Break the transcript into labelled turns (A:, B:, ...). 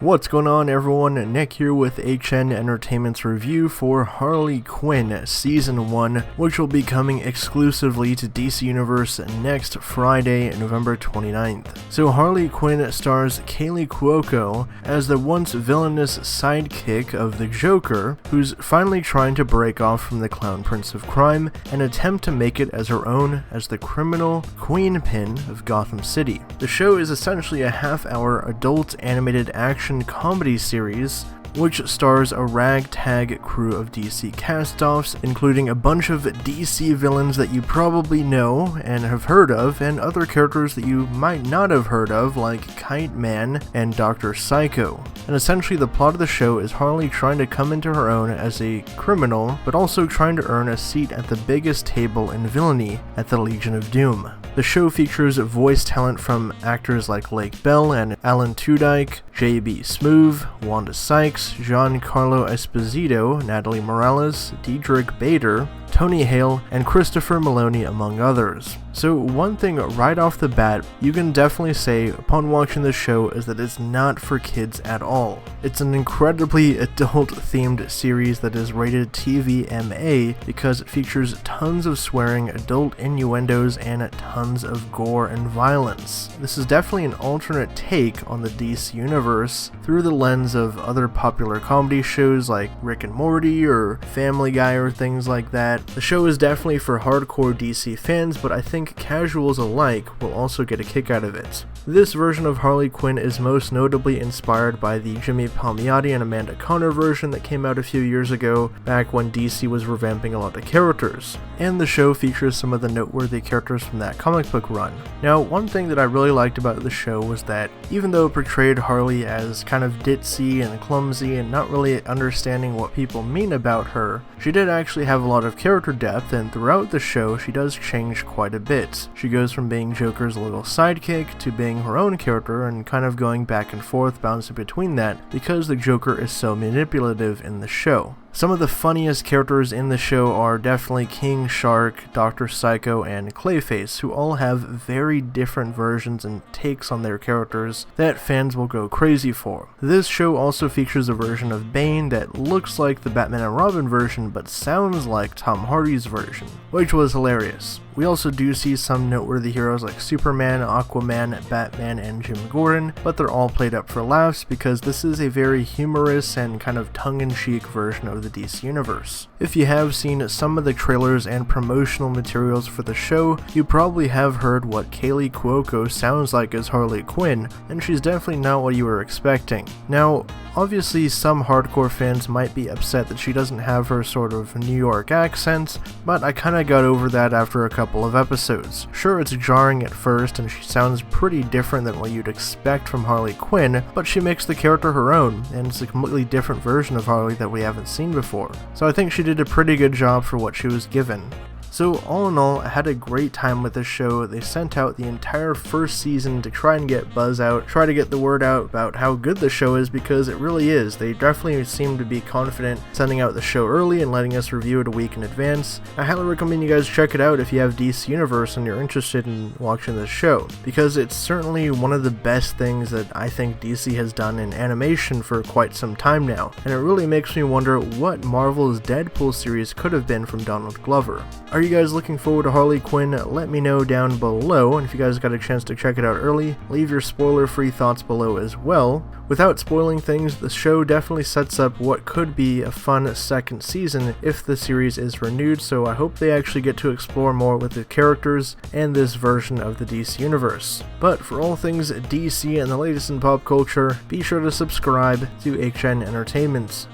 A: What's going on, everyone? Nick here with HN Entertainment's review for Harley Quinn Season 1, which will be coming exclusively to DC Universe next Friday, November 29th. So Harley Quinn stars Kaley Cuoco as the once villainous sidekick of the Joker, who's finally trying to break off from the Clown Prince of Crime and attempt to make it as her own as the criminal queenpin of Gotham City. The show is essentially a half-hour adult animated action comedy series which stars a ragtag crew of DC cast-offs, including a bunch of DC villains that you probably know and have heard of, and other characters that you might not have heard of, like Kite Man and Dr. Psycho. And essentially the plot of the show is Harley trying to come into her own as a criminal, but also trying to earn a seat at the biggest table in villainy at the Legion of Doom. The show features voice talent from actors like Lake Bell and Alan Tudyk, J.B. Smoove, Wanda Sykes, Giancarlo Esposito, Natalie Morales, Diedrich Bader, Tony Hale, and Christopher Maloney, among others. So one thing right off the bat you can definitely say upon watching this show is that it's not for kids at all. It's an incredibly adult-themed series that is rated TVMA because it features tons of swearing, adult innuendos, and tons of gore and violence. This is definitely an alternate take on the DC universe through the lens of other popular comedy shows like Rick and Morty or Family Guy or things like that. The show is definitely for hardcore DC fans, but I think casuals alike will also get a kick out of it. This version of Harley Quinn is most notably inspired by the Jimmy Palmiotti and Amanda Conner version that came out a few years ago, back when DC was revamping a lot of characters, and the show features some of the noteworthy characters from that comic book run. Now, one thing that I really liked about the show was that even though it portrayed Harley as kind of ditzy and clumsy and not really understanding what people mean about her, she did actually have a lot of character depth, and throughout the show she does change quite a bit. She goes from being Joker's little sidekick to being her own character and kind of going back and forth, bouncing between that because the Joker is so manipulative in the show. Some of the funniest characters in the show are definitely King Shark, Dr. Psycho, and Clayface, who all have very different versions and takes on their characters that fans will go crazy for. This show also features a version of Bane that looks like the Batman and Robin version but sounds like Tom Hardy's version, which was hilarious. We also do see some noteworthy heroes like Superman, Aquaman, Batman, and Jim Gordon, but they're all played up for laughs because this is a very humorous and kind of tongue-in-cheek version of the DC Universe. If you have seen some of the trailers and promotional materials for the show, you probably have heard what Kaley Cuoco sounds like as Harley Quinn, and she's definitely not what you were expecting. Now, obviously some hardcore fans might be upset that she doesn't have her sort of New York accent, but I kinda got over that after a couple of episodes. Sure, it's jarring at first and she sounds pretty different than what you'd expect from Harley Quinn, but she makes the character her own, and it's a completely different version of Harley that we haven't seen before. So I think she did a pretty good job for what she was given. So all in all, I had a great time with this show. They sent out the entire first season to try and get buzz out, try to get the word out about how good the show is, because it really is. They definitely seem to be confident sending out the show early and letting us review it a week in advance. I highly recommend you guys check it out if you have DC Universe and you're interested in watching this show, because it's certainly one of the best things that I think DC has done in animation for quite some time now, and it really makes me wonder what Marvel's Deadpool series could have been from Donald Glover. Are you guys looking forward to Harley Quinn? Let me know down below, and if you guys got a chance to check it out early, leave your spoiler-free thoughts below as well. Without spoiling things, the show definitely sets up what could be a fun second season if the series is renewed, so I hope they actually get to explore more with the characters and this version of the DC Universe. But for all things DC and the latest in pop culture, be sure to subscribe to HN Entertainment.